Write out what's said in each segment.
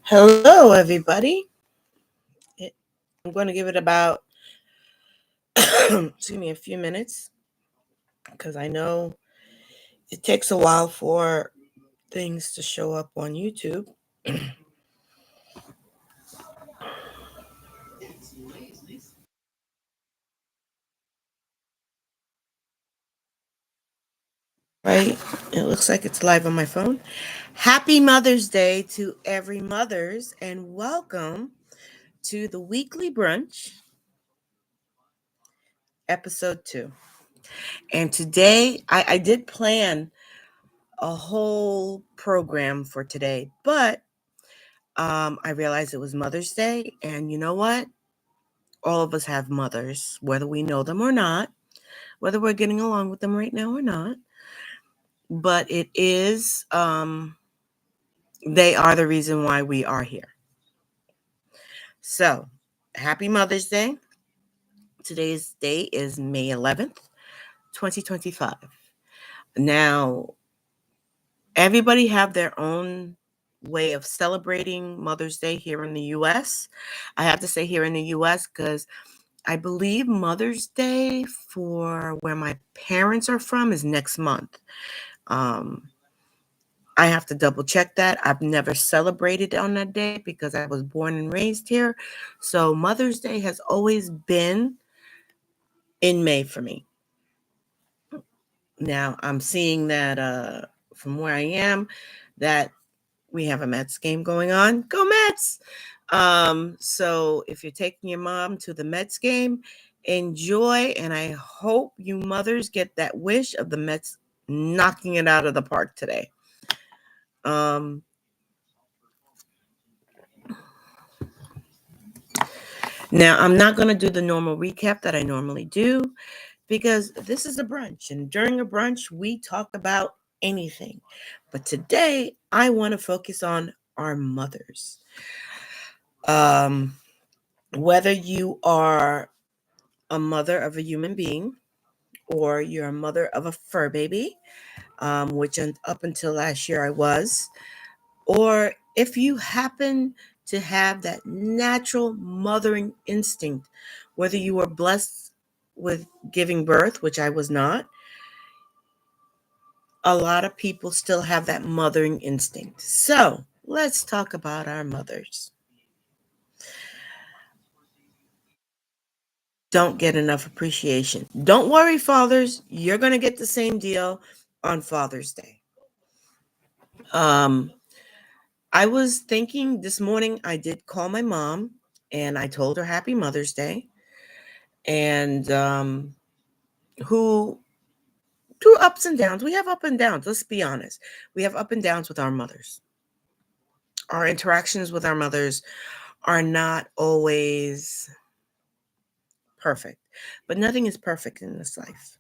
Hello, everybody. I'm going to give it about, excuse me, a few minutes because I know it takes a while for things to show up on YouTube. Right? It looks like it's live on my phone. Happy Mother's Day to every mothers, and welcome to the weekly brunch, episode 2. And today, I did plan a whole program for today, but I realized it was Mother's Day, and you know what? All of us have mothers, whether we know them or not, whether we're getting along with them right now or not. But it is, they are the reason why we are here. So, happy Mother's Day. Today's date is May 11th, 2025. Now, everybody have their own way of celebrating Mother's Day here in the U.S. I have to say here in the U.S. because I believe Mother's Day for where my parents are from is next month. Um, I have to double check that. I've never celebrated on that day because I was born and raised here. So Mother's Day has always been in May for me. Now I'm seeing that from where I am that we have a Mets game going on. Go Mets! So if you're taking your mom to the Mets game, enjoy, and I hope you mothers get that wish of the Mets knocking it out of the park today. Um, Now, I'm not going to do the normal recap that I normally do because this is a brunch. And during a brunch, we talk about anything. But today, I want to focus on our mothers. Um, Whether you are a mother of a human being or you're a mother of a fur baby, which up until last year I was, or if you happen to have that natural mothering instinct, whether you were blessed with giving birth, which I was not, a lot of people still have that mothering instinct. So let's talk about our mothers. Don't get enough appreciation. Don't worry, fathers, you're going to get the same deal on Father's Day. Um, I was thinking this morning, I did call my mom and I told her Happy Mother's Day. And who through ups and downs, we have up and downs. Let's be honest. We have up and downs with our mothers. Our interactions with our mothers are not always perfect, but nothing is perfect in this life.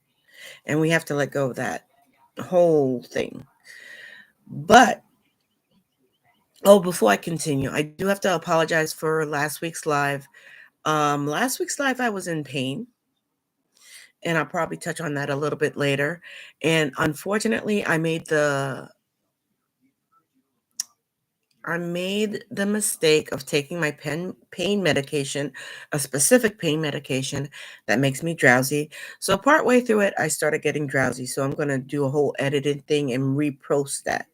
And we have to let go of that whole thing. But, oh, before I continue, I do have to apologize for last week's live. Last week's live, I was in pain, and I'll probably touch on that a little bit later. And unfortunately, I made the mistake of taking my pain medication, a specific pain medication that makes me drowsy. So partway through it, I started getting drowsy. So I'm going to do a whole edited thing and repost that.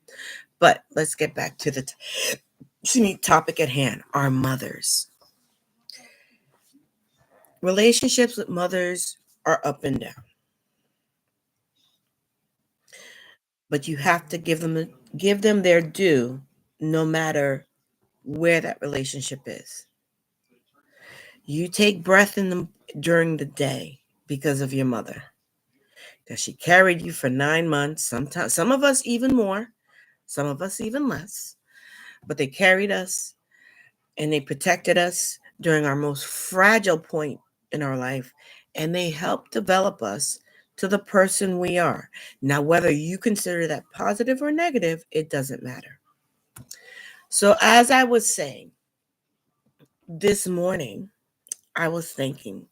But let's get back to the topic at hand, our mothers. Relationships with mothers are up and down. But you have to give them their due no matter where that relationship is. You take breath in them during the day because of your mother. Because she carried you for 9 months, sometimes some of us even more, some of us even less. But they carried us and they protected us during our most fragile point in our life. And they helped develop us to the person we are. Now, whether you consider that positive or negative, it doesn't matter. So, as I was saying, this morning, I was thinking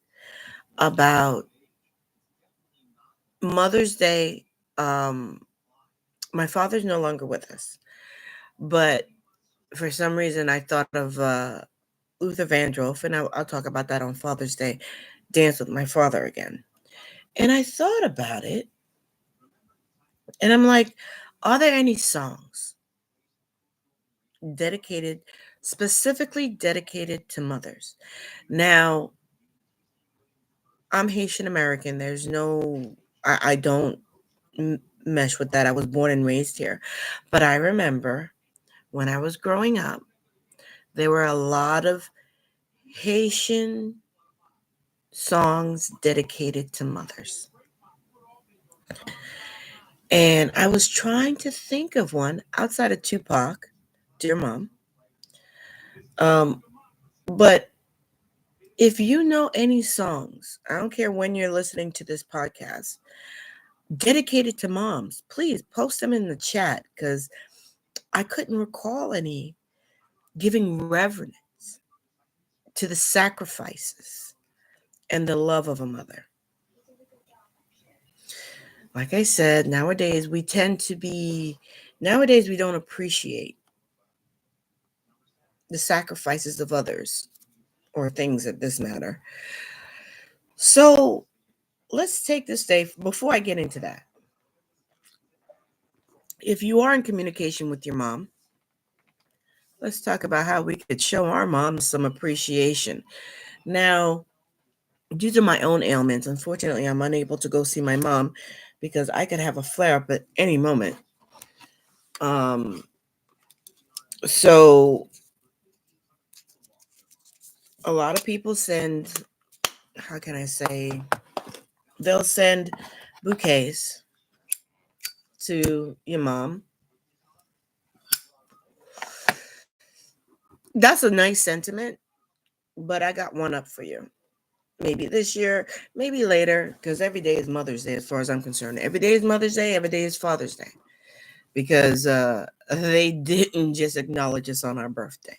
about Mother's Day. My father's no longer with us, but For some reason, I thought of Luther Vandross, and I'll talk about that on Father's Day, Dance with My Father again. And I thought about it, and I'm like, are there any songs dedicated, specifically dedicated to mothers? Now, I'm Haitian American. There's no, I don't mesh with that. I was born and raised here. But I remember when I was growing up, there were a lot of Haitian songs dedicated to mothers. And I was trying to think of one outside of Tupac, Dear Mom. Um, but if you know any songs, I don't care when you're listening to this podcast, dedicated to moms, please post them in the chat because I couldn't recall any giving reverence to the sacrifices and the love of a mother. Like I said, nowadays we don't appreciate the sacrifices of others or things of this matter. So let's take this day before I get into that. If you are in communication with your mom, let's talk about how we could show our moms some appreciation. Now, due to my own ailments, unfortunately, I'm unable to go see my mom because I could have a flare up at any moment. Um, so a lot of people send, how can I say, they'll send bouquets to your mom. That's a nice sentiment, but I got one up for you. Maybe this year, maybe later, because every day is Mother's Day as far as I'm concerned. Every day is Mother's Day, every day is Father's Day. Because they didn't just acknowledge us on our birthday.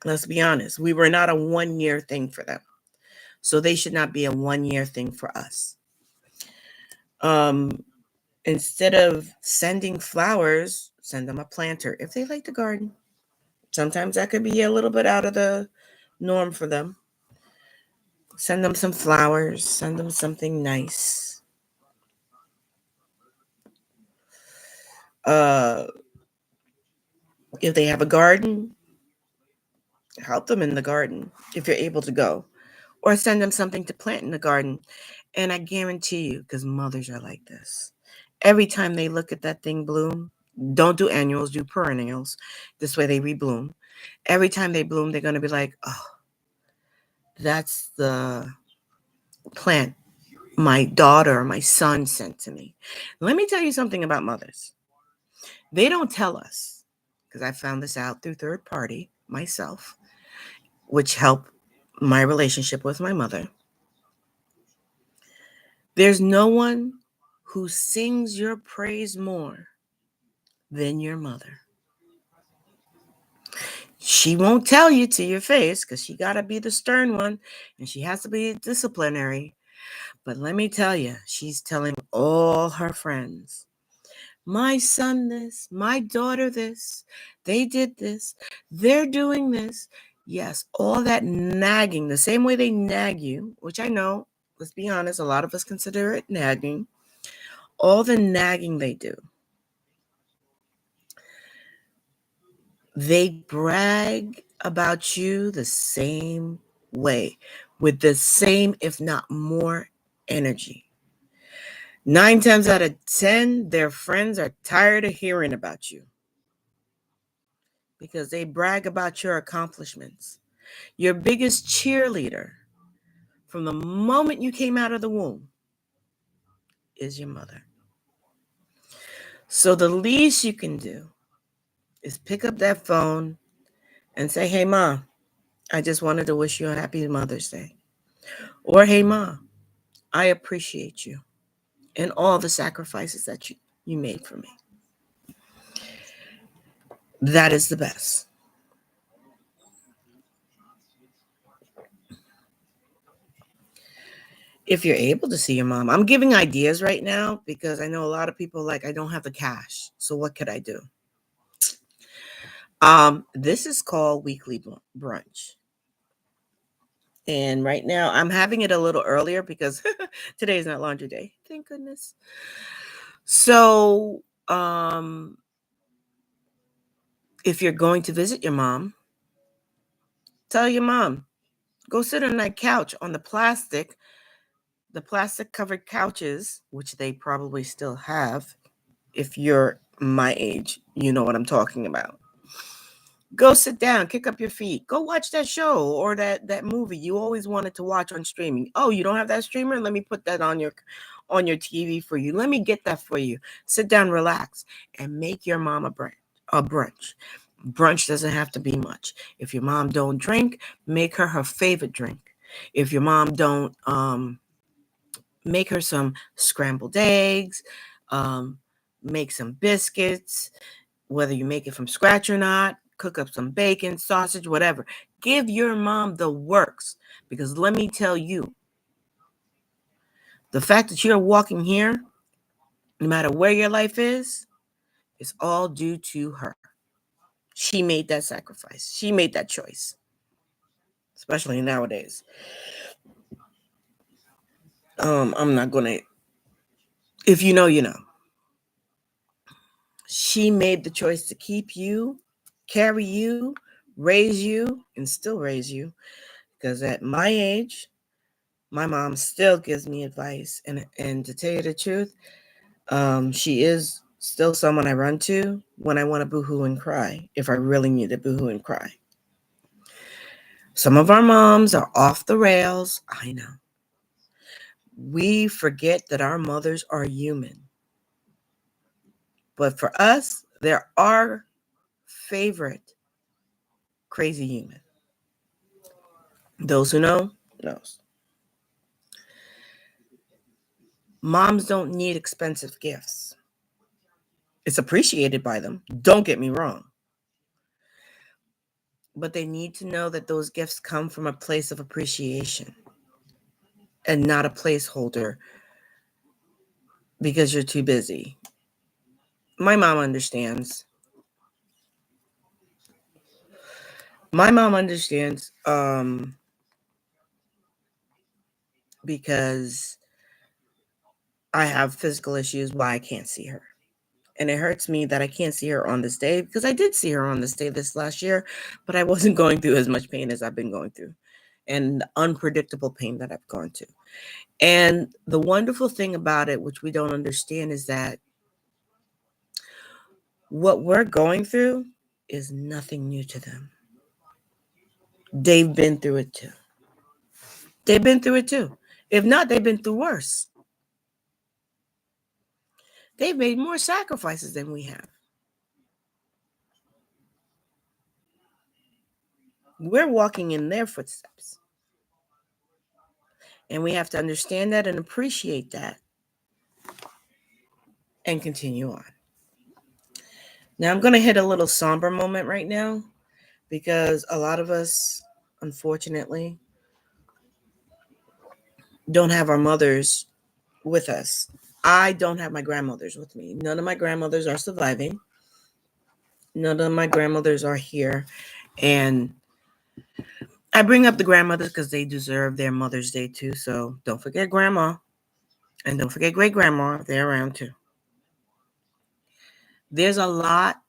Let's be honest. We were not a 1 year thing for them. So they should not be a 1 year thing for us. Um, Instead of sending flowers, send them a planter if they like to garden. Sometimes that could be a little bit out of the norm for them. Send them some flowers, send them something nice. Uh, if they have a garden, help them in the garden if you're able to go, or send them something to plant in the garden. And I guarantee you, because mothers are like this, every time they look at that thing bloom, don't do annuals, do perennials. This way they rebloom. Every time they bloom, they're going to be like, oh, that's the plant my daughter or my son sent to me. Let me tell you something about mothers. They don't tell us, because I found this out through third party myself, which helped my relationship with my mother. There's no one who sings your praise more than your mother. She won't tell you to your face because she got to be the stern one and she has to be disciplinary. But let me tell you, she's telling all her friends, my son this, my daughter this, they did this, they're doing this. Yes, all that nagging, the same way they nag you, which I know, let's be honest, a lot of us consider it nagging. All the nagging they do, they brag about you the same way, with the same, if not more, energy. 9 times out of 10, their friends are tired of hearing about you because they brag about your accomplishments. Your biggest cheerleader from the moment you came out of the womb is your mother. So the least you can do is pick up that phone and say, hey, Mom, I just wanted to wish you a happy Mother's Day. Or, hey, Mom, I appreciate you and all the sacrifices that you made for me. That is the best. If you're able to see your mom, I'm giving ideas right now because I know a lot of people like, I don't have the cash. So what could I do? This is called weekly brunch. And right now I'm having it a little earlier because today is not laundry day. Thank goodness. So, if you're going to visit your mom, tell your mom, go sit on that couch on the plastic covered couches, which they probably still have. If you're my age, you know what I'm talking about. Go sit down, kick up your feet, go watch that show or that movie you always wanted to watch on streaming. Oh, you don't have that streamer? Let me put that on your TV for you. Let me get that for you. Sit down, relax, and make your mom a brunch. Brunch doesn't have to be much. If your mom don't drink, make her favorite drink. If your mom don't, make her some scrambled eggs, um, make some biscuits, whether you make it from scratch or not, cook up some bacon, sausage, whatever. Give your mom the works, because let me tell you, the fact that you're walking here, no matter where your life is all due to her. She made that sacrifice. She made that choice, especially nowadays. I'm not gonna. If you know, you know. She made the choice to keep you, carry you, raise you, and still raise you. Because at my age, my mom still gives me advice, and to tell you the truth, she is still someone I run to when I want to boohoo and cry. If I really need to boohoo and cry. Some of our moms are off the rails. I know. We forget that our mothers are human. But for us, they're our favorite crazy human. Those who know, knows. Moms don't need expensive gifts. It's appreciated by them. Don't get me wrong. But they need to know that those gifts come from a place of appreciation and not a placeholder because you're too busy. My mom understands. My mom understands because I have physical issues why I can't see her. And it hurts me that I can't see her on this day, because I did see her on this day this last year, but I wasn't going through as much pain as I've been going through and unpredictable pain that I've gone to. And the wonderful thing about it, which we don't understand, is that what we're going through is nothing new to them. They've been through it too. They've been through it too. If not, they've been through worse. They've made more sacrifices than we have. We're walking in their footsteps. And we have to understand that and appreciate that and continue on. Now, I'm going to hit a little somber moment right now because a lot of us, unfortunately, don't have our mothers with us. I don't have my grandmothers with me. None of my grandmothers are surviving. None of my grandmothers are here. And I bring up the grandmothers because they deserve their Mother's Day too. So don't forget grandma and don't forget great grandma. They're around too. There's a lot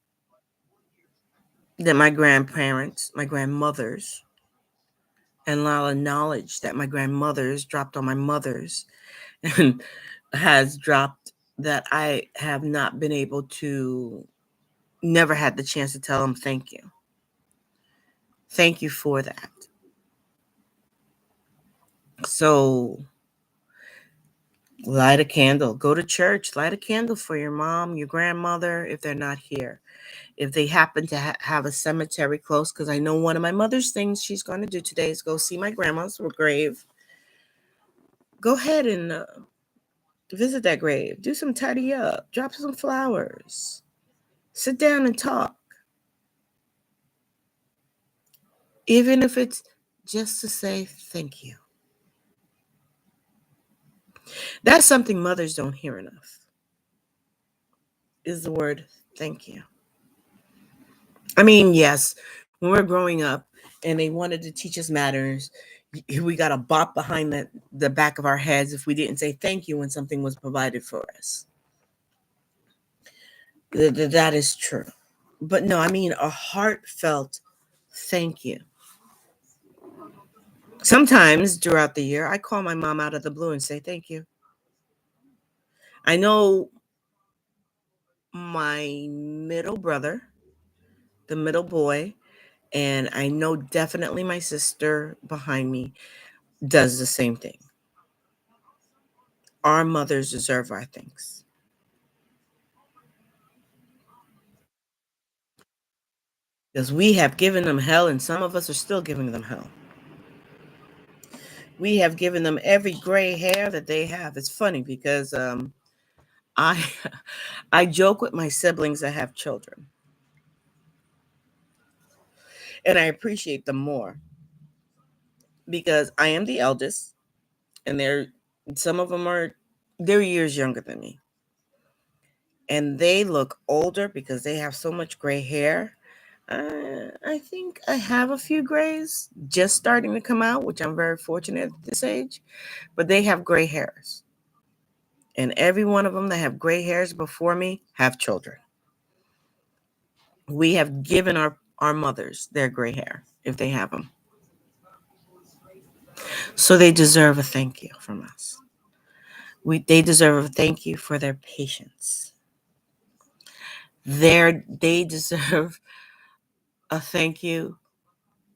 that my grandparents, my grandmothers, and a lot of knowledge that my grandmothers dropped on my mothers and has dropped that I have not been able to, never had the chance to tell them thank you. Thank you for that. So light a candle, go to church, light a candle for your mom, your grandmother, if they're not here. If they happen to have a cemetery close, because I know one of my mother's things she's going to do today is go see my grandma's grave. Go ahead and visit that grave. Do some tidy up. Drop some flowers. Sit down and talk. Even if it's just to say thank you. That's something mothers don't hear enough, is the word thank you. I mean, yes, when we're growing up and they wanted to teach us manners, we got a bop behind the back of our heads if we didn't say thank you when something was provided for us. That is true. But no, I mean a heartfelt thank you. Sometimes throughout the year, I call my mom out of the blue and say thank you. I know my middle brother, the middle boy, and I know definitely my sister behind me does the same thing. Our mothers deserve our thanks because we have given them hell, and some of us are still giving them hell. We have given them every gray hair that they have. It's funny because I I joke with my siblings that have children, and I appreciate them more because I am the eldest, and some of them are they're years younger than me, and they look older because they have so much gray hair. I think I have a few grays just starting to come out, which I'm very fortunate at this age, but they have gray hairs. And every one of them that have gray hairs before me have children. We have given our mothers their gray hair if they have them. So they deserve a thank you from us. They deserve a thank you for their patience. They deserve a thank you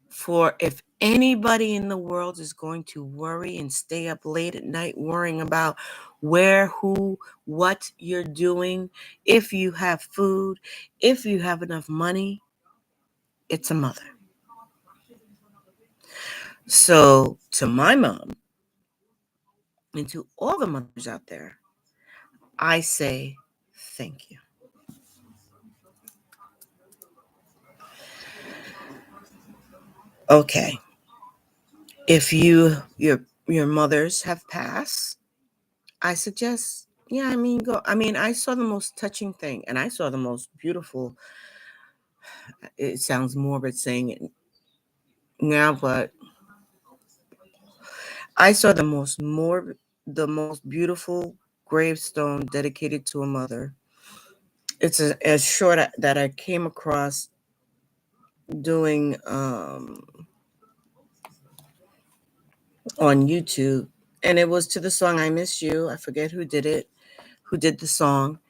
for if anybody in the world is going to worry and stay up late at night worrying about where, who, what you're doing, if you have food, if you have enough money, it's a mother. So to my mom and to all the mothers out there, I say thank you. Okay. If your mothers have passed, I suggest, yeah, I mean, go. I mean, I saw the most touching thing, and I saw the most beautiful. It sounds morbid saying it now, but I saw the most beautiful gravestone dedicated to a mother. It's a short that I came across doing on YouTube, and it was to the song "I Miss You." I forget who did the song,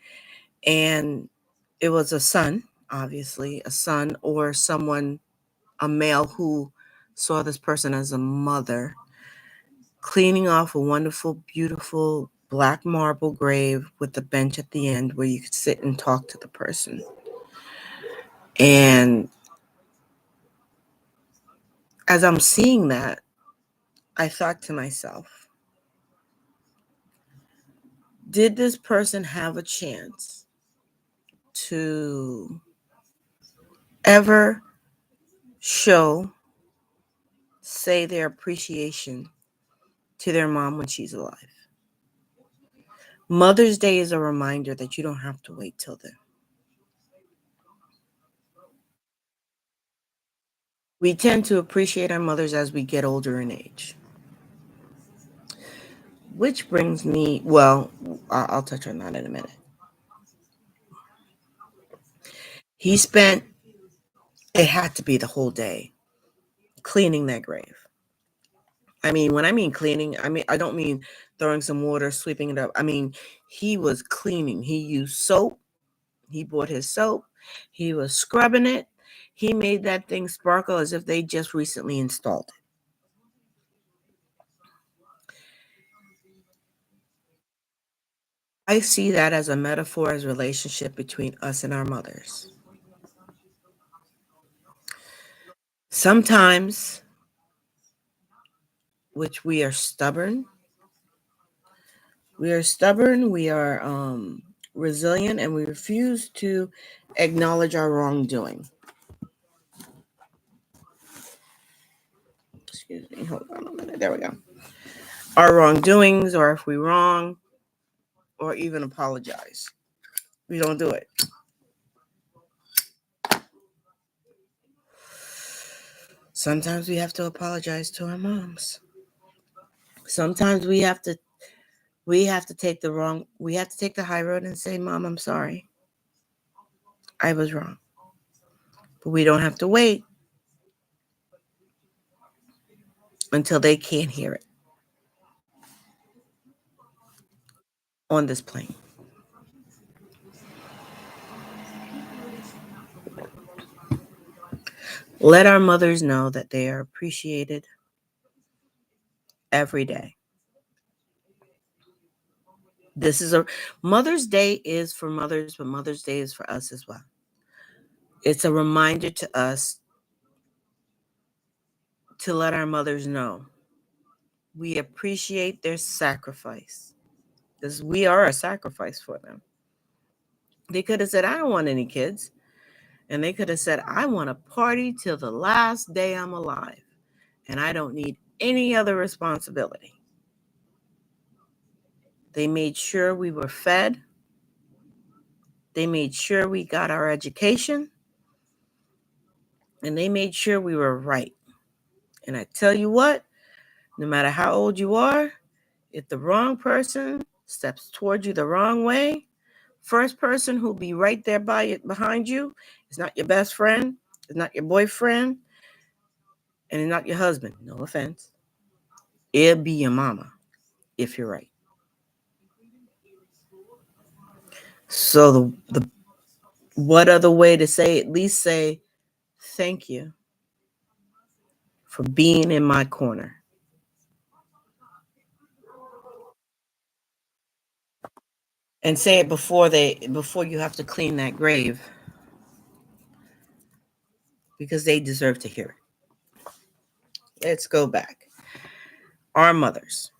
and it was a son, obviously, a son or someone, a male who saw this person as a mother, cleaning off a wonderful, beautiful black marble grave with a bench at the end where you could sit and talk to the person. And as I'm seeing that, I thought to myself, did this person have a chance to ever show, say their appreciation to their mom when she's alive? Mother's Day is a reminder that you don't have to wait till then. We tend to appreciate our mothers as we get older in age. Which brings me, well, I'll touch on that in a minute. He spent, it had to be the whole day, cleaning that grave. I mean, when I mean cleaning, I don't mean throwing some water, sweeping it up. I mean, he was cleaning. He used soap. He bought his soap. He was scrubbing it. He made that thing sparkle as if they just recently installed it. I see that as a metaphor as relationship between us and our mothers. Sometimes, which we are resilient, and we refuse to acknowledge our wrongdoing. Excuse me, hold on a minute. There we go. Our wrongdoings, or if we wrong, or even apologize. We don't do it. Sometimes we have to apologize to our moms. Sometimes we have to take the high road and say, "Mom, I'm sorry. I was wrong." But we don't have to wait until they can't hear it on this plane. Let our mothers know that they are appreciated every day. This is a Mother's Day is for mothers, but Mother's Day is for us as well. It's a reminder to us to let our mothers know we appreciate their sacrifice because we are a sacrifice for them. They could have said, I don't want any kids. And they could have said, I want to party till the last day I'm alive. And I don't need any other responsibility. They made sure we were fed. They made sure we got our education. And they made sure we were right. And I tell you what, no matter how old you are, if the wrong person steps towards you the wrong way, first person who'll be right there behind you is not your best friend, it's not your boyfriend, and it's not your husband. No offense. It'll be your mama if you're right. So the what other way to say, at least say thank you for being in my corner. And say it before you have to clean that grave because they deserve to hear it. Let's go back. Our mothers.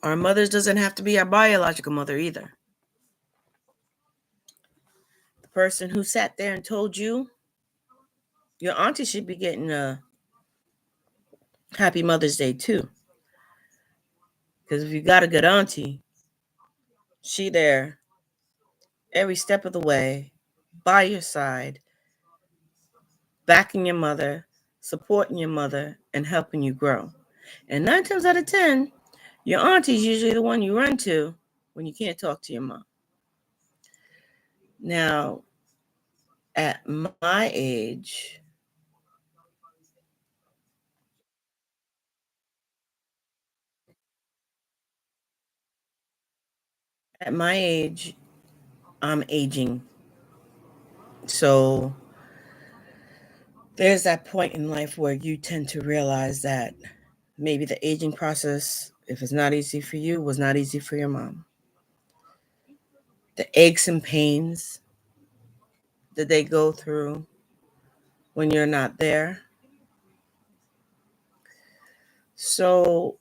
Our mothers doesn't have to be our biological mother either. The person who sat there and told you your auntie should be getting a happy Mother's Day too. Because if you got a good auntie, she there every step of the way, by your side, backing your mother, supporting your mother, and helping you grow. And 9 times out of 10, your auntie is usually the one you run to when you can't talk to your mom. Now, at my age, I'm aging. So there's that point in life where you tend to realize that maybe the aging process, if it's not easy for you, was not easy for your mom. The aches and pains that they go through when you're not there. So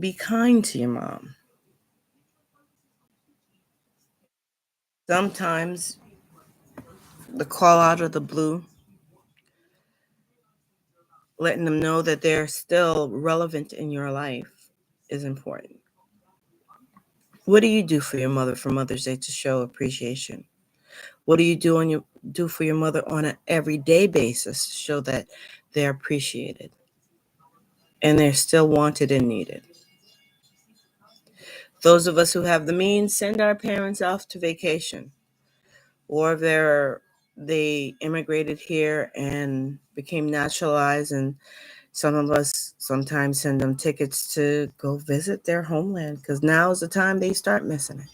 be kind to your mom. Sometimes the call out of the blue, letting them know that they're still relevant in your life is important. What do you do for your mother for Mother's Day to show appreciation? What do you do for your mother on an everyday basis to show that they're appreciated and they're still wanted and needed? Those of us who have the means send our parents off to vacation, or if they immigrated here and became naturalized, and some of us sometimes send them tickets to go visit their homeland because now is the time they start missing it.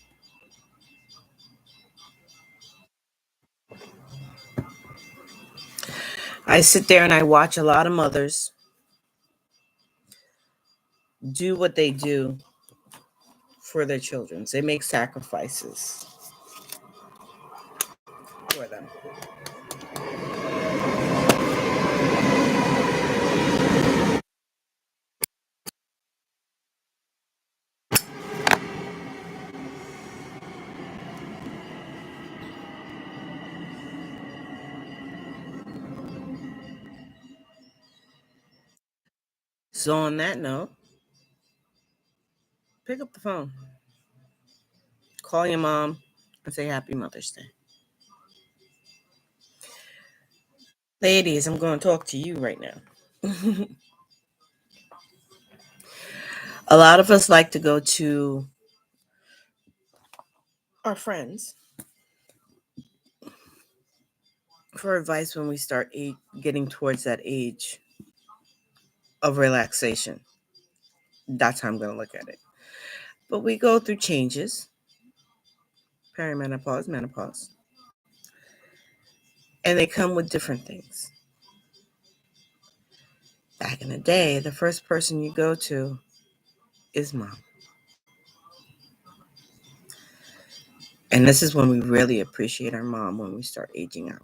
I sit there and I watch a lot of mothers do what they do for their children. They make sacrifices for them. So on that note, pick up the phone, call your mom, and say Happy Mother's Day. Ladies, I'm going to talk to you right now. A lot of us like to go to our friends for advice when we start getting towards that age of relaxation. That's how I'm going to look at it. But we go through changes, perimenopause, menopause, and they come with different things. Back in the day, the first person you go to is mom. And this is when we really appreciate our mom when we start aging out.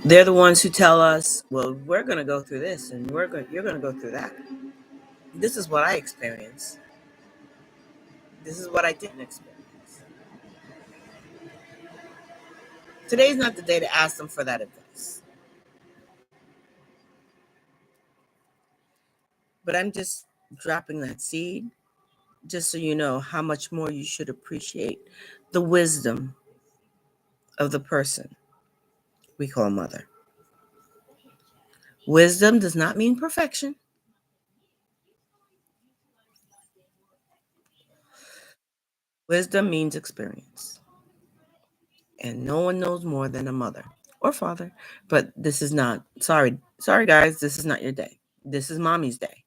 They're the ones who tell us, well, we're going to go through this and you're going to go through that. This is what I experienced. This is what I didn't experience. Today's not the day to ask them for that advice. But I'm just dropping that seed just so you know how much more you should appreciate the wisdom of the person we call mother. Wisdom does not mean perfection. Wisdom means experience. And no one knows more than a mother or father. But this is not, sorry guys, this is not your day. This is mommy's day.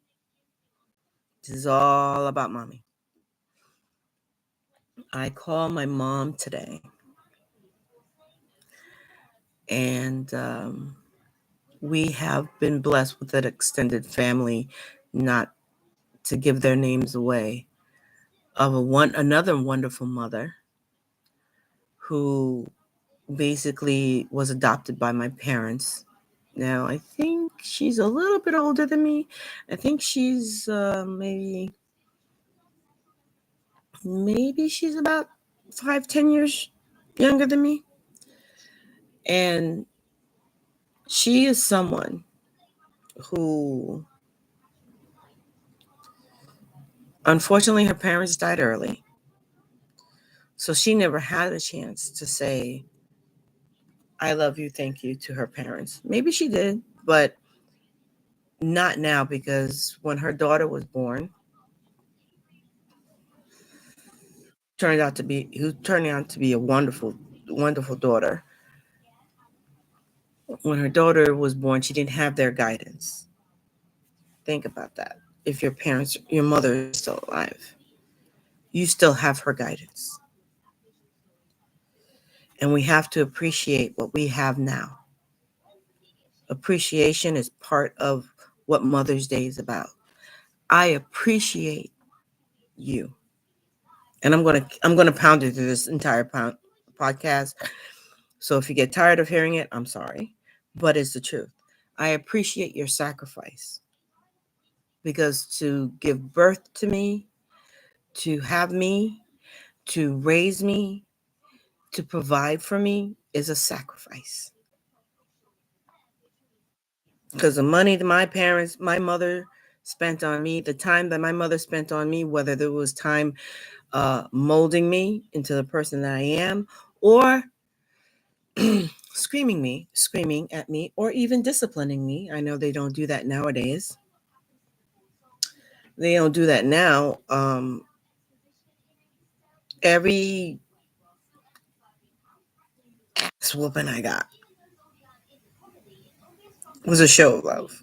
This is all about mommy. I call my mom today. And we have been blessed with an extended family, not to give their names away, of another wonderful mother who basically was adopted by my parents. Now, I think she's a little bit older than me. I think she's maybe she's about 5-10 years younger than me. And she is someone who, unfortunately, her parents died early. So she never had a chance to say, I love you, thank you to her parents. Maybe she did, but not now, because when her daughter was born, turned out to be a wonderful, wonderful daughter. When her daughter was born, she didn't have their guidance. Think about that. If your mother is still alive, you still have her guidance. And we have to appreciate what we have now. Appreciation is part of what Mother's Day is about. I appreciate you. And I'm gonna pound it through this entire podcast. So if you get tired of hearing it, I'm sorry, but it's the truth. I appreciate your sacrifice, because to give birth to me, to have me, to raise me, to provide for me is a sacrifice. Because the money that my mother spent on me, the time that my mother spent on me, whether there was time molding me into the person that I am, or screaming at me, or even disciplining me. I know they don't do that nowadays. They don't do that now. Every ass whooping I got was a show of love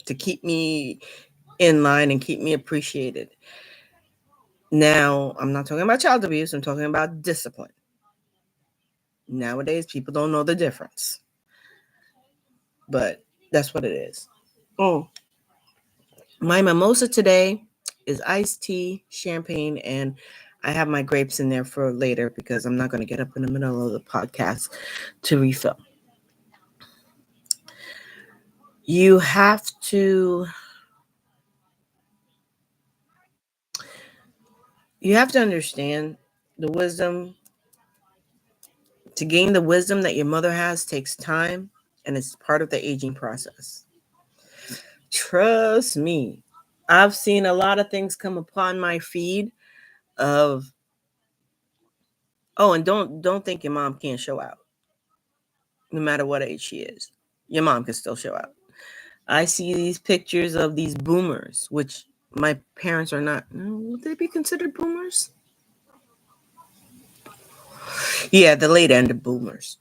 to keep me in line and keep me appreciated. Now, I'm not talking about child abuse, I'm talking about discipline. Nowadays, people don't know the difference, but that's what it is. Oh, my mimosa today is iced tea, champagne, and I have my grapes in there for later because I'm not going to get up in the middle of the podcast to refill. You have to understand the wisdom. To gain the wisdom that your mother has takes time, and it's part of the aging process. Trust me, I've seen a lot of things come upon my feed of oh, and don't think your mom can't show out, no matter what age she is. Your mom can still show out. I see these pictures of these boomers, which my parents are not. Would they be considered boomers? Yeah, the late end of boomers.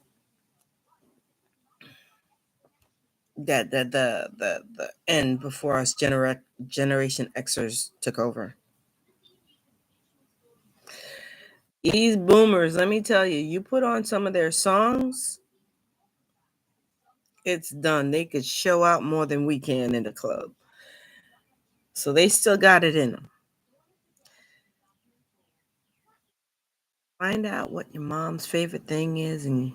That the end before us Generation Xers took over. These boomers, let me tell you, you put on some of their songs, it's done. They could show out more than we can in the club. So they still got it in them. Find out what your mom's favorite thing is and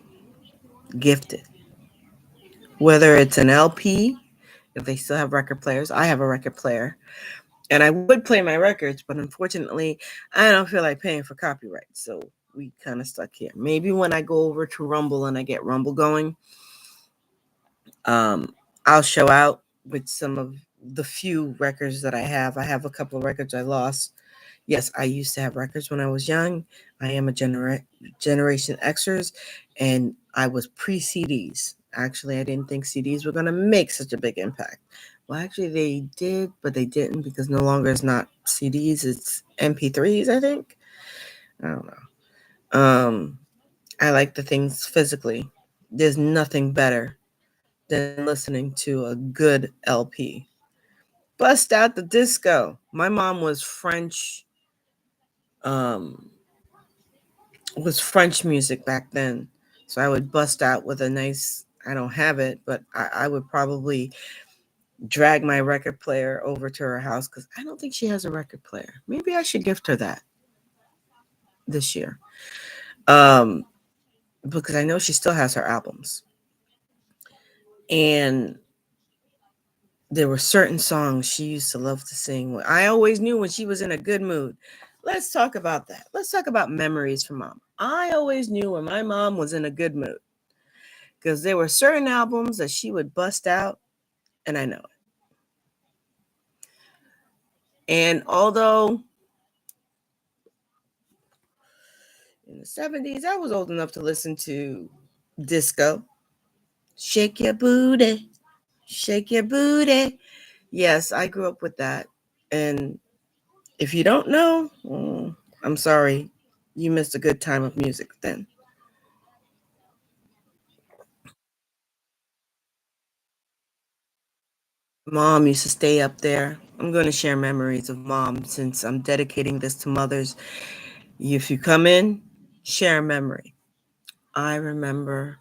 gift it. Whether it's an LP, if they still have record players. I have a record player. And I would play my records, but unfortunately, I don't feel like paying for copyright. So we kind of stuck here. Maybe when I go over to Rumble and I get Rumble going, I'll show out with some of the few records that I have. I have a couple of records I lost. Yes, I used to have records when I was young. I am a Generation Xers, and I was pre CDs. Actually, I didn't think CDs were going to make such a big impact. Well, actually, they did, but they didn't because no longer it's not CDs, it's MP3s, I think. I don't know. I like the things physically. There's nothing better than listening to a good LP. Bust out the disco. My mom um, was French music back then. So I would bust out with a nice, I don't have it, but I would probably drag my record player over to her house because I don't think she has a record player. Maybe I should gift her that this year. Um, because I know she still has her albums. And there were certain songs she used to love to sing. I always knew when she was in a good mood. Let's talk about that. Let's talk about memories from mom. I always knew when my mom was in a good mood because there were certain albums that she would bust out, and I know it. And although in the 70s, I was old enough to listen to disco. Shake your booty, shake your booty. Yes, I grew up with that. And if you don't know, I'm sorry, you missed a good time of music then. Mom used to stay up there. I'm going to share memories of mom since I'm dedicating this to mothers. If you come in, share a memory. I remember,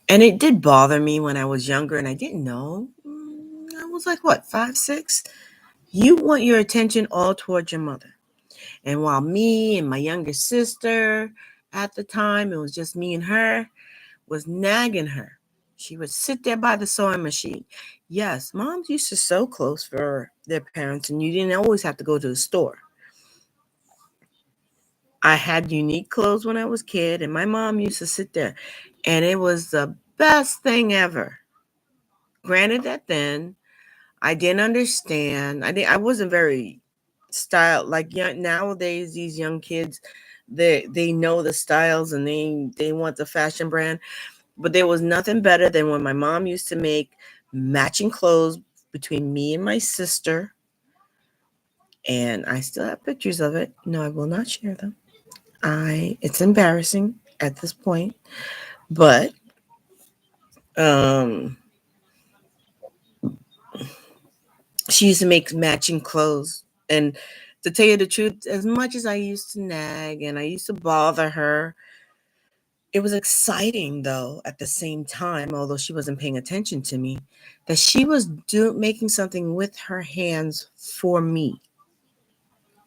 and it did bother me when I was younger and I didn't know. I was like, what, 5, 6? You want your attention all towards your mother. And while me and my younger sister at the time, it was just me and her, was nagging her. She would sit there by the sewing machine. Yes, moms used to sew clothes for their parents, and you didn't always have to go to the store. I had unique clothes when I was a kid, and my mom used to sit there, and it was the best thing ever. Granted that then I didn't understand. I wasn't very styled like nowadays. These young kids, they know the styles and they want the fashion brand. But there was nothing better than when my mom used to make matching clothes between me and my sister. And I still have pictures of it. No, I will not share them. It's embarrassing at this point, but um she used to make matching clothes. And to tell you the truth, as much as I used to nag and I used to bother her, it was exciting though at the same time, although she wasn't paying attention to me, that she was making something with her hands for me,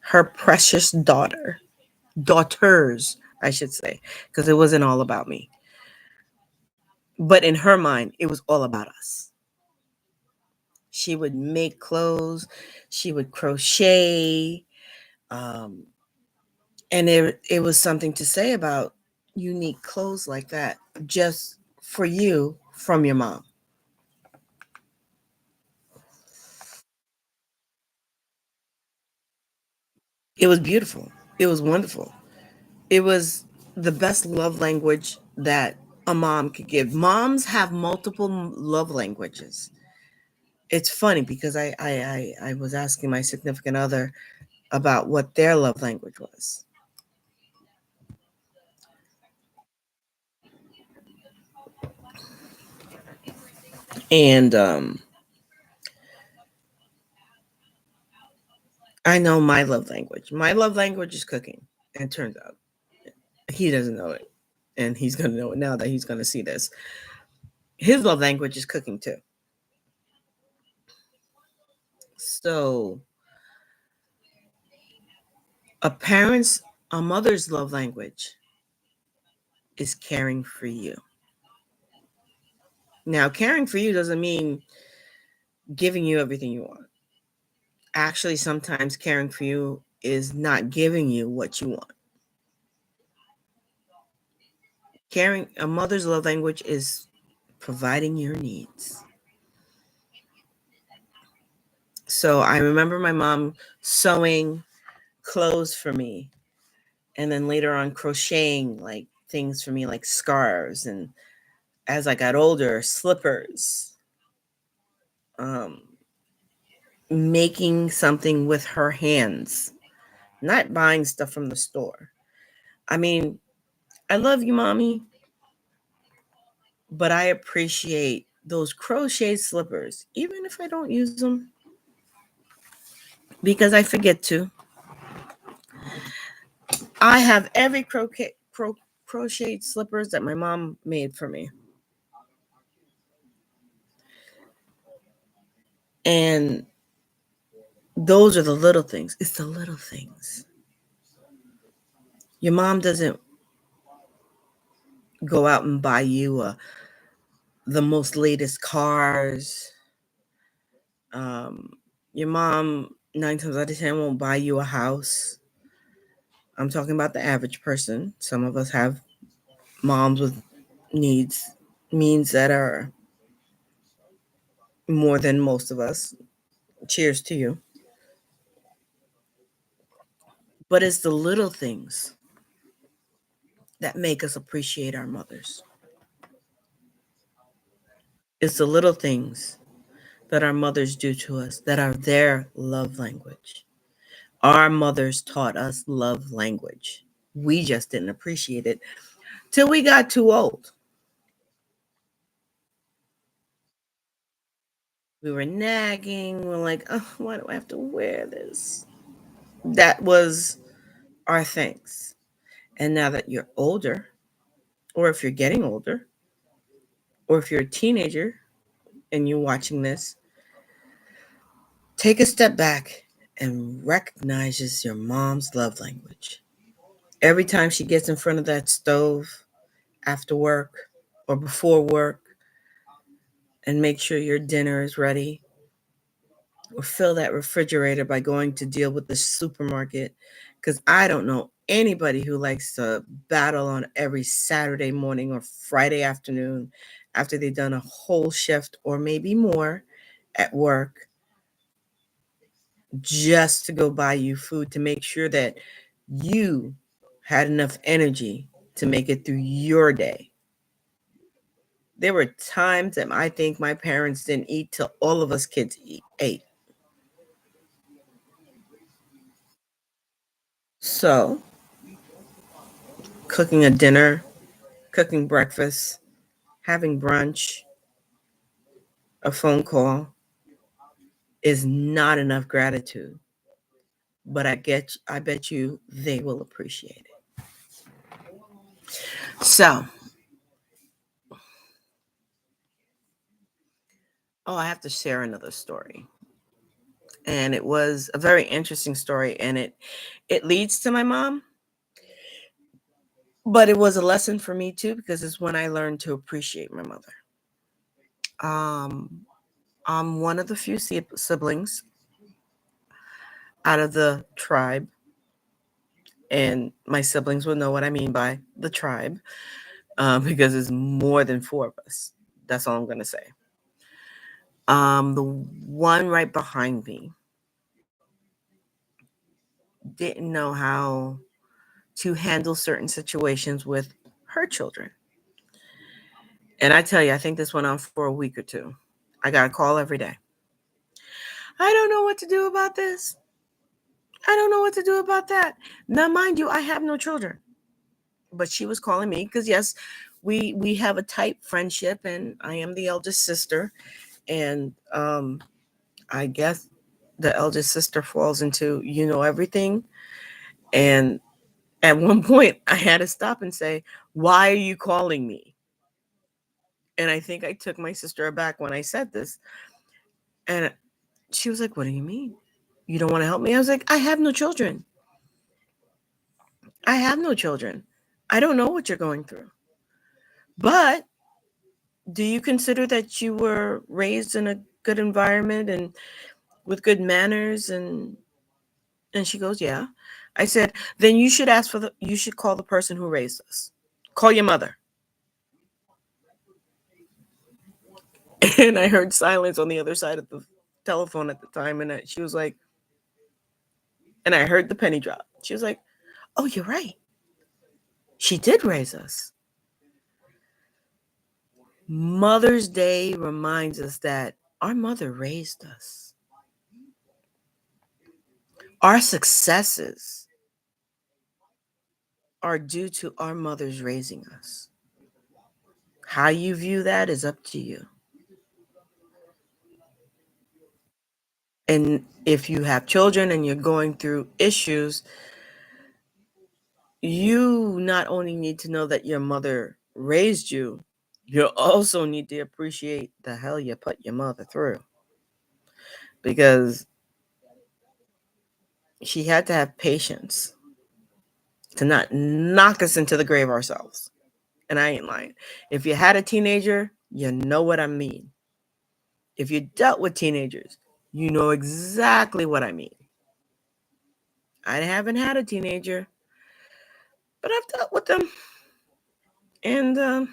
her precious daughters, I should say, because it wasn't all about me. But in her mind, it was all about us. She would make clothes, she would crochet, um, and it was something to say about unique clothes like that, just for you from your mom. It was beautiful. It was wonderful. It was the best love language that a mom could give. Moms have multiple love languages. It's funny because I was asking my significant other about what their love language was. And I know my love language. My love language is cooking. And it turns out he doesn't know it. And he's going to know it now that he's going to see this. His love language is cooking too. So, a mother's love language is caring for you. Now, caring for you doesn't mean giving you everything you want. Actually, sometimes caring for you is not giving you what you want. Caring, a mother's love language is providing your needs. So I remember my mom sewing clothes for me and then later on crocheting like things for me like scarves, and as I got older, slippers, um, making something with her hands, not buying stuff from the store. I mean, I love you, mommy, but I appreciate those crochet slippers, even if I don't use them because I forget to. I have every crocheted slippers that my mom made for me. And those are the little things. It's the little things. Your mom doesn't go out and buy you the most latest cars. Um, your mom, 9 times out of 10, won't buy you a house. I'm talking about the average person. Some of us have moms with needs, means that are more than most of us. Cheers to you. But it's the little things that make us appreciate our mothers. It's the little things that our mothers do to us that are their love language. Our mothers taught us love language. We just didn't appreciate it till we got too old. We were nagging. We're like, oh, why do I have to wear this? That was our things. And now that you're older, or if you're getting older, or if you're a teenager and you're watching this, take a step back and recognizes your mom's love language. Every time she gets in front of that stove after work or before work and make sure your dinner is ready, or fill that refrigerator by going to deal with the supermarket, because I don't know anybody who likes to battle on every Saturday morning or Friday afternoon after they've done a whole shift or maybe more at work just to go buy you food to make sure that you had enough energy to make it through your day. There were times that I think my parents didn't eat till all of us kids ate. So, cooking a dinner, cooking breakfast, having brunch, a phone call is not enough gratitude. But I bet you they will appreciate it. So, oh, I have to share another story. And it was a very interesting story, and it leads to my mom, but it was a lesson for me too because it's when I learned to appreciate my mother. Um I'm one of the few siblings out of the tribe, and my siblings will know what I mean by the tribe, because it's more than four of us. That's all I'm gonna say. The one right behind me didn't know how to handle certain situations with her children. And I tell you, I think this went on for a week or two. I got a call every day. I don't know what to do about this. I don't know what to do about that. Now, mind you, I have no children, but she was calling me because yes, we have a tight friendship, and I am the eldest sister, and I guess the eldest sister falls into everything. And at one point, I had to stop and say, "Why are you calling me?" And I think I took my sister aback when I said this, and she was like, "What do you mean? You don't want to help me?" I was like, "I have no children. I have no children. I don't know what you're going through. But do you consider that you were raised in a good environment and with good manners?" And she goes, "Yeah." I said, "Then you should call the person who raised us. Call your mother." And I heard silence on the other side of the telephone at the time, and she was like, and I heard the penny drop. She was like, "Oh, you're right. She did raise us." Mother's Day reminds us that our mother raised us. Our successes are due to our mothers raising us. How you view that is up to you. And if you have children and you're going through issues, you not only need to know that your mother raised you, you also need to appreciate the hell you put your mother through. Because she had to have patience to not knock us into the grave ourselves. And I ain't lying. If you had a teenager, you know what I mean. If you dealt with teenagers, you know exactly what I mean. I haven't had a teenager, but I've dealt with them. And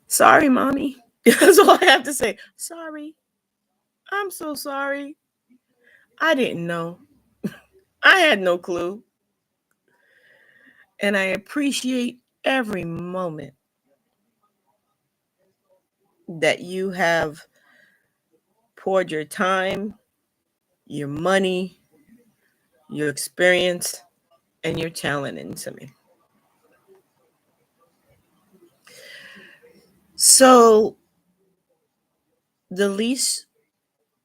sorry, mommy. That's all I have to say. Sorry. I'm so sorry. I didn't know. I had no clue. And I appreciate every moment that you have poured your time, your money, your experience, and your talent into me. So, the least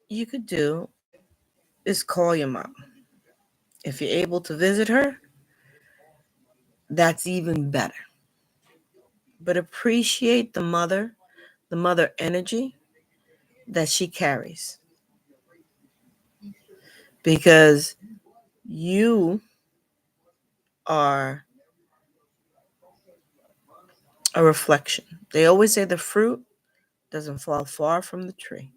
you could do is call your mom. If you're able to visit her, that's even better. But appreciate the mother energy that she carries, because you are a reflection. They always say the fruit doesn't fall far from the tree.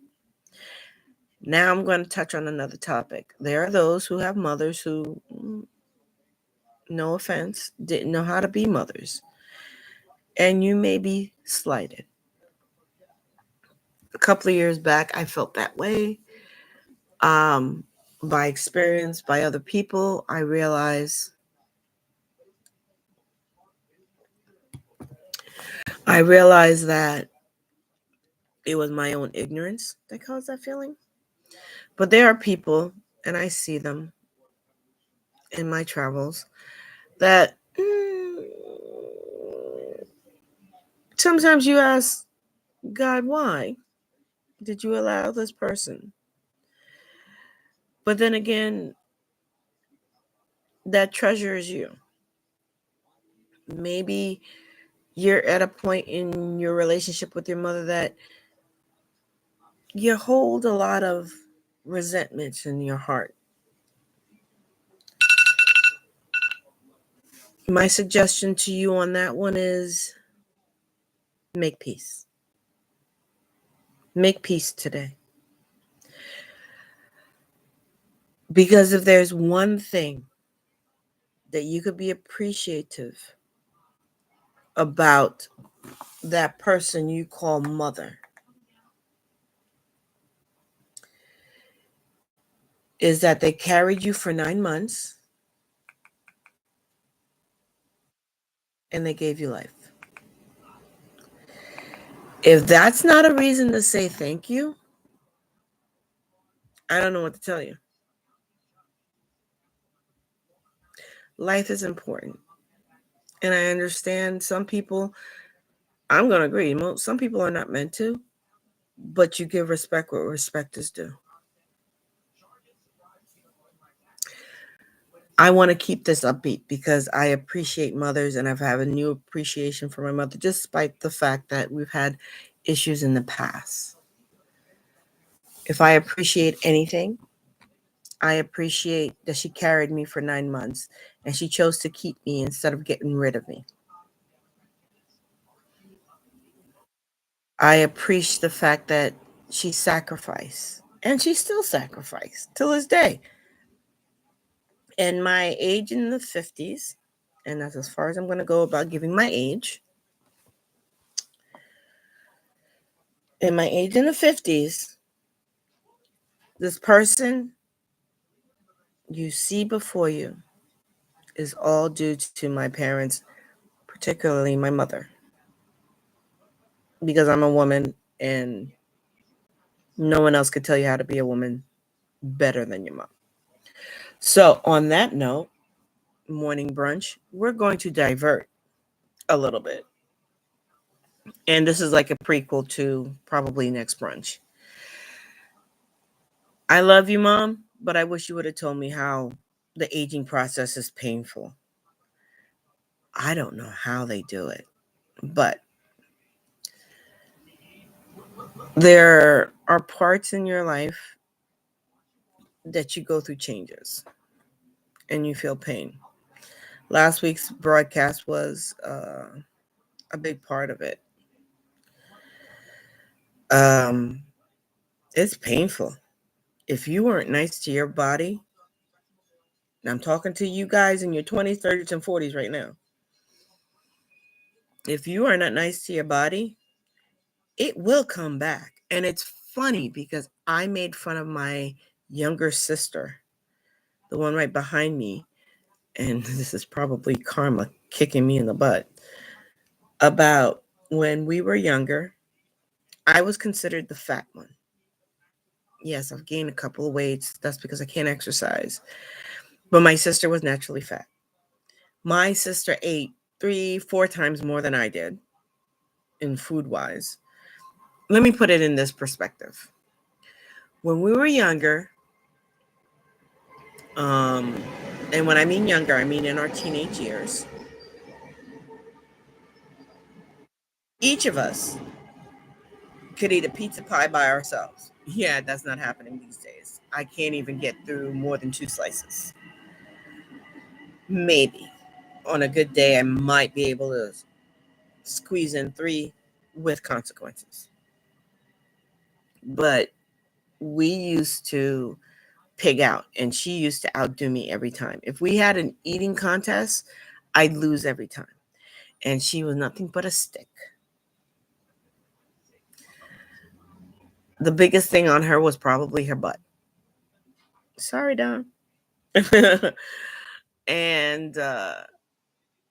Now I'm going to touch on another topic. There are those who have mothers who, no offense, didn't know how to be mothers. And you may be slighted. A couple of years back, I felt that way. Um, by experience, by other people, I realized that it was my own ignorance that caused that feeling. But there are people, and I see them in my travels, that sometimes you ask God, why did you allow this person? But then again, that treasure is you. Maybe you're at a point in your relationship with your mother that you hold a lot of resentments in your heart. My suggestion to you on that one is make peace. Make peace today. Because if there's one thing that you could be appreciative about that person you call mother, is that they carried you for 9 months and they gave you life. If that's not a reason to say thank you, I don't know what to tell you. Life is important. And I understand some people, I'm going to agree, some people are not meant to, but you give respect where respect is due. I want to keep this upbeat because I appreciate mothers and I've had a new appreciation for my mother, despite the fact that we've had issues in the past. If I appreciate anything, I appreciate that she carried me for 9 months and she chose to keep me instead of getting rid of me. I appreciate the fact that she sacrificed and she still sacrificed till this day. And my age in the 50s, and that's as far as I'm going to go about giving my age. In my age in the 50s, this person you see before you is all due to my parents, particularly my mother, because I'm a woman and no one else could tell you how to be a woman better than your mom. So, on that note, morning brunch, we're going to divert a little bit. And this is like a prequel to probably next brunch. I love you, Mom, but I wish you would have told me how the aging process is painful. I don't know how they do it, but there are parts in your life that you go through changes and you feel pain. Last week's broadcast was a big part of it. Um, it's painful. If you weren't nice to your body, and I'm talking to you guys in your 20s, 30s, and 40s right now. If you are not nice to your body, it will come back. And it's funny because I made fun of my younger sister, the one right behind me, and this is probably karma kicking me in the butt, about when we were younger, I was considered the fat one. Yes, I've gained a couple of weights. That's because I can't exercise. But my sister was naturally fat. My sister ate 3, 4 times more than I did in food wise. Let me put it in this perspective. When we were younger, um, and when I mean younger, I mean in our teenage years, each of us could eat a pizza pie by ourselves. Yeah, that's not happening these days. I can't even get through more than 2 slices. Maybe. On a good day, I might be able to squeeze in 3 with consequences. But we used to pig out, and she used to outdo me every time. If we had an eating contest, I'd lose every time. And she was nothing but a stick. The biggest thing on her was probably her butt. Sorry, Don. And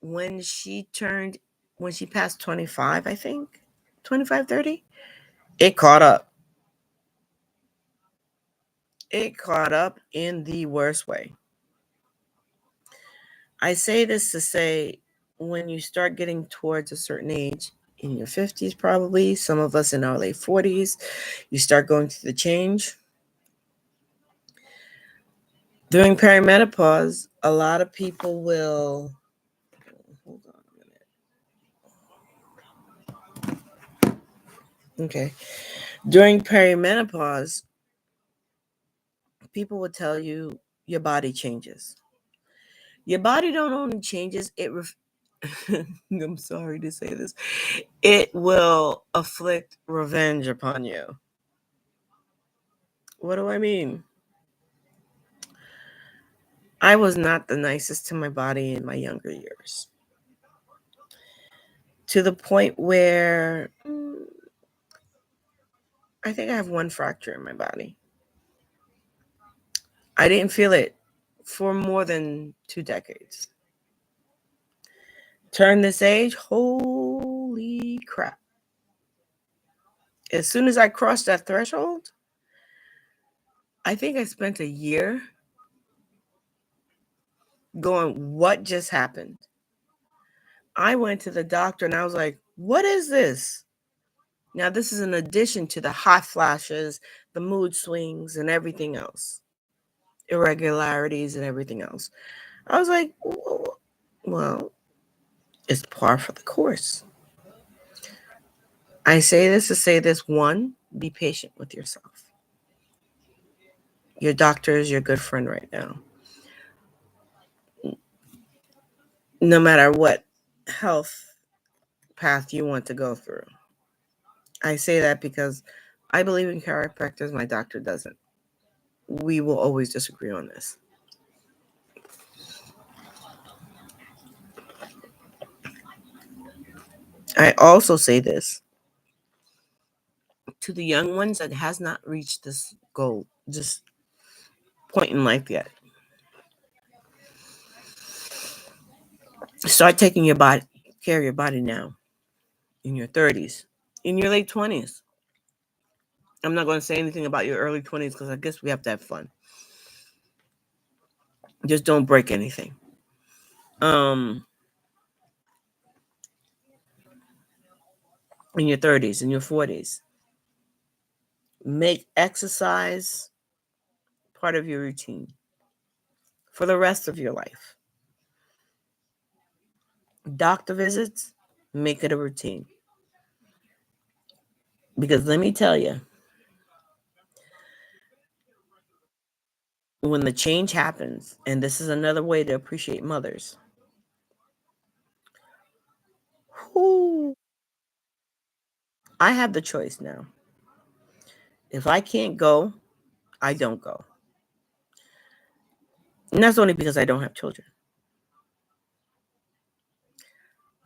when she turned, when she passed 25, I think, 25, 30, it caught up. It caught up in the worst way. I say this to say when you start getting towards a certain age, in your 50s, probably, some of us in our late 40s, you start going through the change. During perimenopause, a lot of people will, hold on a minute. Okay. During perimenopause, people will tell you your body changes. Your body don't only changes, I'm sorry to say this, it will afflict revenge upon you. What do I mean? I was not the nicest to my body in my younger years. To the point where I think I have 1 fracture in my body. I didn't feel it for more than 2 decades. Turn this age, holy crap. As soon as I crossed that threshold, I think I spent a year going, what just happened? I went to the doctor and I was like, what is this? Now, this is in addition to the hot flashes, the mood swings, and everything else, irregularities and everything else. I was like, well, it's par for the course. I say this to say this: one, be patient with yourself. Your doctor is your good friend right now. No matter what health path you want to go through. I say that because I believe in chiropractors, my doctor doesn't. We will always disagree on this. I also say this to the young ones that has not reached this goal, this point in life yet. Start taking your body care of your body now, in your 30s, in your late 20s. I'm not going to say anything about your early 20s because I guess we have to have fun. Just don't break anything. Um, in your 30s, in your 40s, make exercise part of your routine for the rest of your life. Doctor visits, make it a routine. Because let me tell you, when the change happens, and this is another way to appreciate mothers, whoo, I have the choice now. If I can't go, I don't go. And that's only because I don't have children.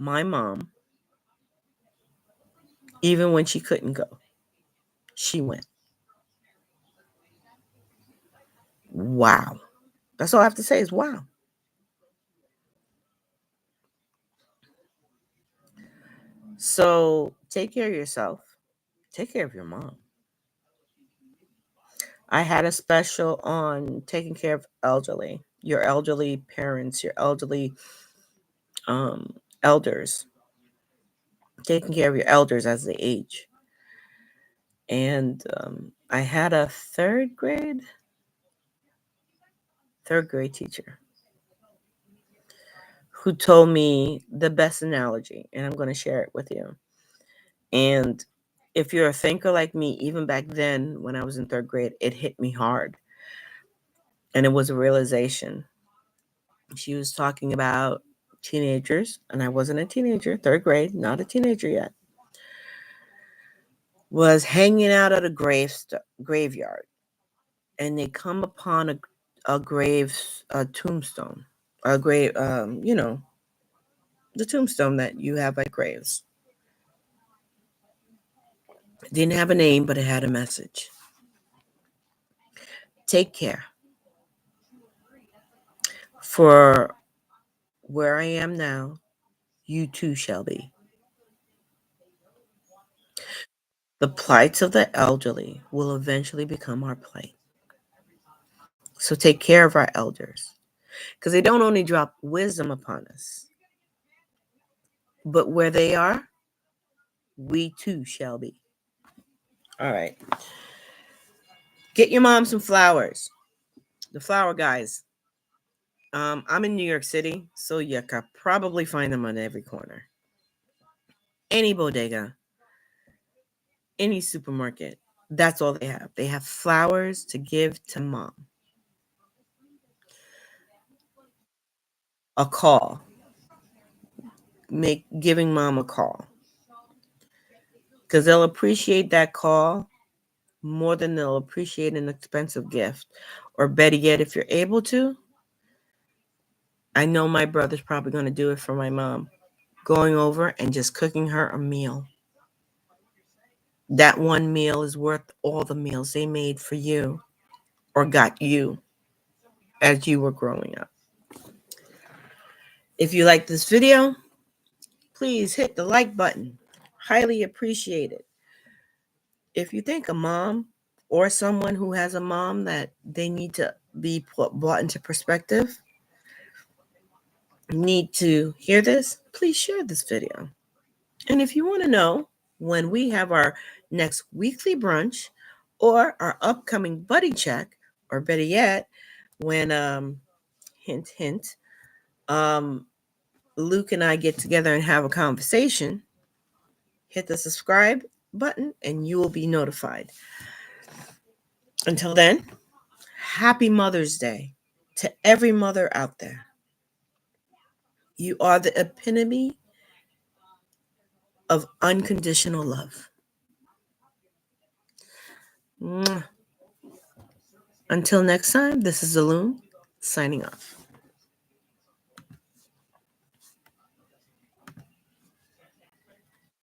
My mom, even when she couldn't go, she went. Wow. That's all I have to say is wow. So take care of yourself. Take care of your mom. I had a special on taking care of your elderly parents, your elderly elders, taking care of your elders as they age. And I had a third grade teacher who told me the best analogy, and I'm going to share it with you. And if you're a thinker like me, even back then when I was in third grade, it hit me hard. And it was a realization. She was talking about teenagers, and I wasn't a teenager, third grade, not a teenager yet, was hanging out at a graveyard, and they come upon a tombstone, a grave, the tombstone that you have at graves. It didn't have a name, but it had a message. Take care. For where I am now, you too shall be. The plights of the elderly will eventually become our plight. So take care of our elders, because they don't only drop wisdom upon us, but where they are, we too shall be. All right. Get your mom some flowers. The flower guys. I'm in New York City, so you can probably find them on every corner. Any bodega, any supermarket. That's all they have. They have flowers to give to mom. A call. Giving mom a call. Because they'll appreciate that call more than they'll appreciate an expensive gift. Or better yet, if you're able to, I know my brother's probably going to do it for my mom. Going over and just cooking her a meal. That one meal is worth all the meals they made for you or got you. as you were growing up. If you like this video, please hit the like button. Highly appreciate it. If you think a mom or someone who has a mom that they need to be brought into perspective, need to hear this, please share this video. And if you want to know when we have our next weekly brunch or our upcoming buddy check, or better yet, when hint hint, Luke and I get together and have a conversation, hit the subscribe button and you will be notified. Until then, happy Mother's Day to every mother out there. You are the epitome of unconditional love. Mwah. Until next time, this is Zaloon signing off.